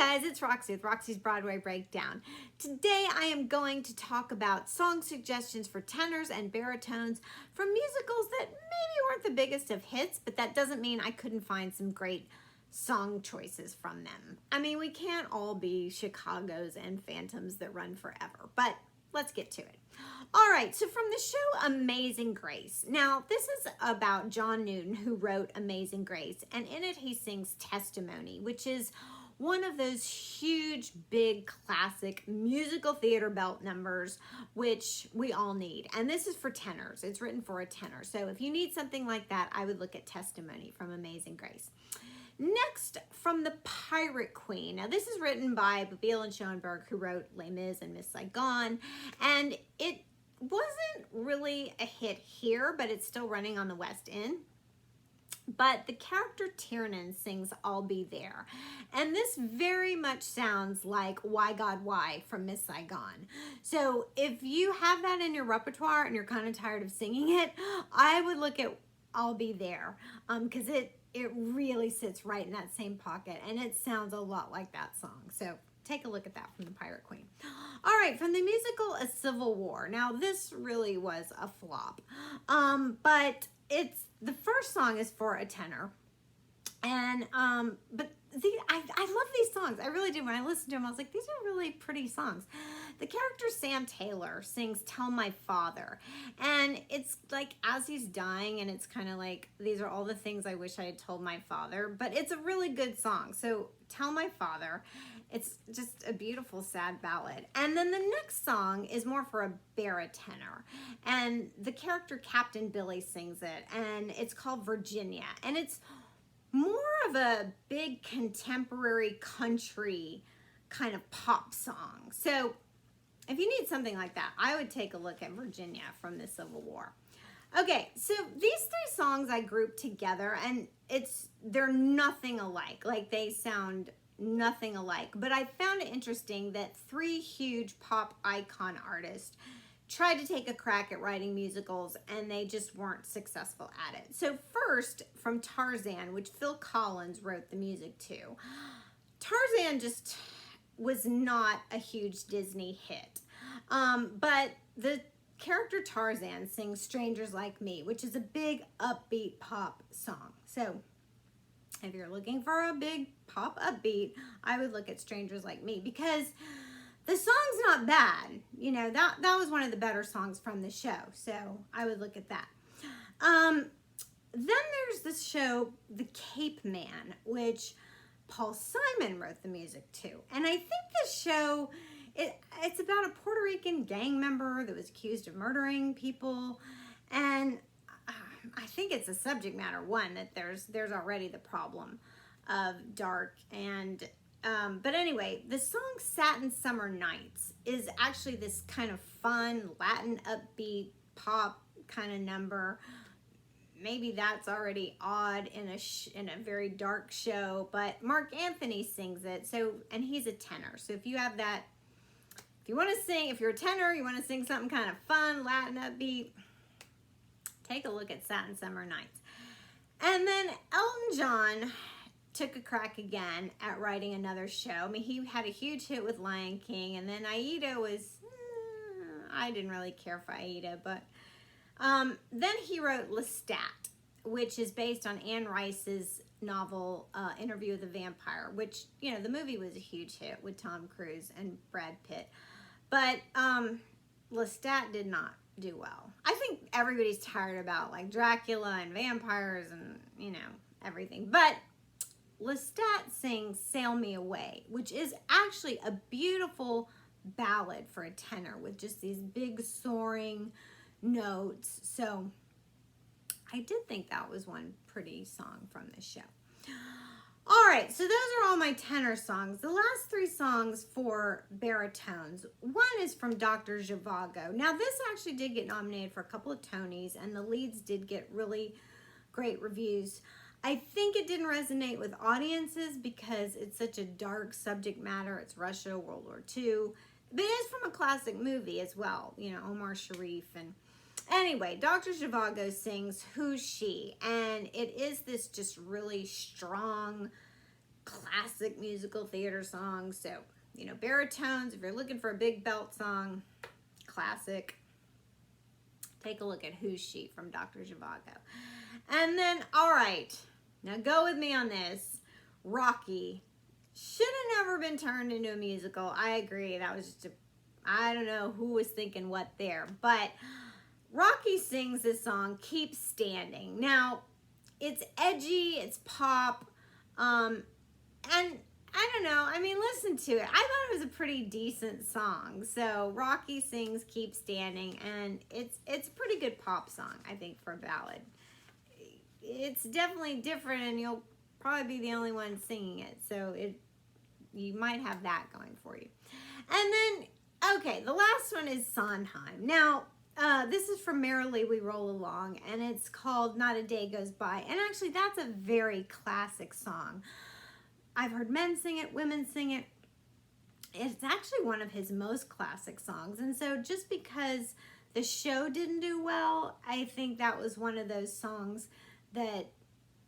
guys, it's Roxie with Roxie's Broadway Breakdown. Today I am going to talk about song suggestions for tenors and baritones from musicals that maybe weren't the biggest of hits, but that doesn't mean I couldn't find some great song choices from them. I mean, we can't all be Chicagos and Phantoms that run forever, but let's get to it. All right, so from the show Amazing Grace. Now, this is about John Newton, who wrote Amazing Grace, and in it he sings Testimony, which is one of those huge, big, classic musical theater belt numbers, which we all need. And this is for tenors. It's written for a tenor. So if you need something like that, I would look at Testimony from Amazing Grace. Next, from The Pirate Queen. Now, this is written by Babille and Schoenberg, who wrote Les Mis and Miss Saigon. And it wasn't really a hit here, but it's still running on the West End. But the character Tiernan sings I'll Be There. And this very much sounds like Why God Why from Miss Saigon. So if you have that in your repertoire and you're kind of tired of singing it, I would look at I'll Be There, because it really sits right in that same pocket, and it sounds a lot like that song. So take a look at that from The Pirate Queen. All right, from the musical A Civil War. Now, this really was a flop, but the first song is for a tenor, and but I love these songs. I really do. When I listened to them, I was like, these are really pretty songs. The character Sam Taylor sings Tell My Father, and it's like as he's dying, and it's kind of like, these are all the things I wish I had told my father, but it's a really good song. So Tell My Father, it's just a beautiful, sad ballad. And then the next song is more for a baritone, and the character Captain Billy sings it, and it's called Virginia, and it's more of a big contemporary country kind of pop song. So if you need something like that, I would take a look at Virginia from the Civil War. Okay, so these three songs I grouped together, and they're nothing alike. Like, they sound nothing alike. But I found it interesting that three huge pop icon artists tried to take a crack at writing musicals, and they just weren't successful at it. So first, from Tarzan, which Phil Collins wrote the music to. Tarzan just was not a huge Disney hit. But the character Tarzan sings Strangers Like Me, which is a big upbeat pop song. So if you're looking for a big pop upbeat, I would look at Strangers Like Me, because the song's not bad. You know, that was one of the better songs from the show. So I would look at that. Then there's this show, The Cape Man, which Paul Simon wrote the music to. And I think this show, it's about a Puerto Rican gang member that was accused of murdering people. And I think it's a subject matter one, that there's already the problem of dark and but anyway, the song Satin Summer Nights is actually this kind of fun Latin upbeat pop kind of number. Maybe that's already odd in a very dark show, but Mark Anthony sings it. So, and he's a tenor. So if you have that, if you want to sing, if you're a tenor, you want to sing something kind of fun, Latin upbeat, take a look at Satin Summer Nights. And then Elton John took a crack again at writing another show. I mean, he had a huge hit with Lion King, and then Aida was, I didn't really care for Aida, but then he wrote Lestat, which is based on Anne Rice's novel, Interview with a Vampire, which, you know, the movie was a huge hit with Tom Cruise and Brad Pitt. But Lestat did not do well. I think everybody's tired about, like, Dracula and vampires and, you know, everything. But Lestat sings Sail Me Away, which is actually a beautiful ballad for a tenor with just these big soaring notes. So I did think that was one pretty song from the show. All right, so those are all my tenor songs. The last three songs for baritones. One is from Dr. Zhivago. Now, this actually did get nominated for a couple of Tonys, and the leads did get really great reviews. I think it didn't resonate with audiences because it's such a dark subject matter. It's Russia, World War II. But it is from a classic movie as well, you know, Omar Sharif. And anyway, Dr. Zhivago sings Who's She? And it is this just really strong classic musical theater songs. So, you know, baritones, if you're looking for a big belt song, classic. Take a look at Who's She from Dr. Zhivago. And then, all right, now go with me on this. Rocky should have never been turned into a musical. I agree. That was just I don't know who was thinking what there. But Rocky sings this song, Keep Standing. Now, it's edgy, it's pop, and I don't know, I mean, listen to it. I thought it was a pretty decent song. So Rocky sings Keep Standing, and it's a pretty good pop song, I think, for a ballad. It's definitely different, and you'll probably be the only one singing it. So you might have that going for you. And then, okay, the last one is Sondheim. Now, this is from Merrily We Roll Along, and it's called Not a Day Goes By. And actually, that's a very classic song. I've heard men sing it, women sing it. It's actually one of his most classic songs. And so just because the show didn't do well, I think that was one of those songs that,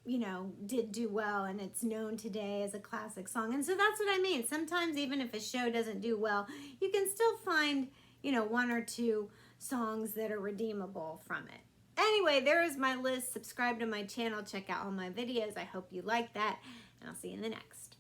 you know, did do well, and it's known today as a classic song. And so that's what I mean. Sometimes even if a show doesn't do well, you can still find, you know, one or two songs that are redeemable from it. Anyway, there is my list. Subscribe to my channel. Check out all my videos. I hope you like that, and I'll see you in the next.